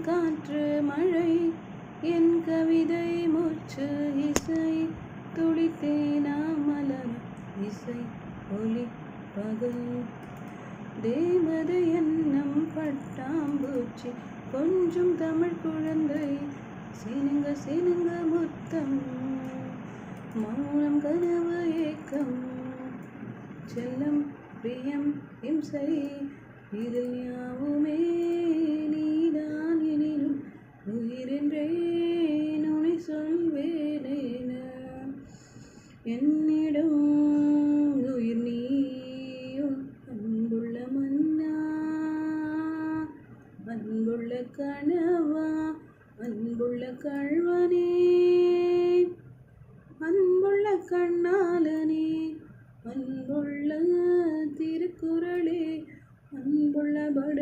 காற்று மழை என் கவிதை மூச்சு இசை துடித்தேனா மலர் இசை ஒளி பகல் தேவதை எண்ணம் பட்டாம்பூச்சி கொஞ்சம் தமிழ் குழந்தை சினுங்க சினுங்க முத்தம் மௌனம் கனவு ஏக்கம் செல்லம் பிரியம் இம்சை இதில் யாவுமே நீதான் எனினும் உயிரென்றேன் உனை சொல்வேனேன என்னிடம் உயிர் நீயும் அன்புள்ள மன்னா அன்புள்ள கனவா அன்புள்ள கள்வனே அன்புள்ள கண்ணாலனே அன்புள்ள திருக்குறளே அன்புள்ள பட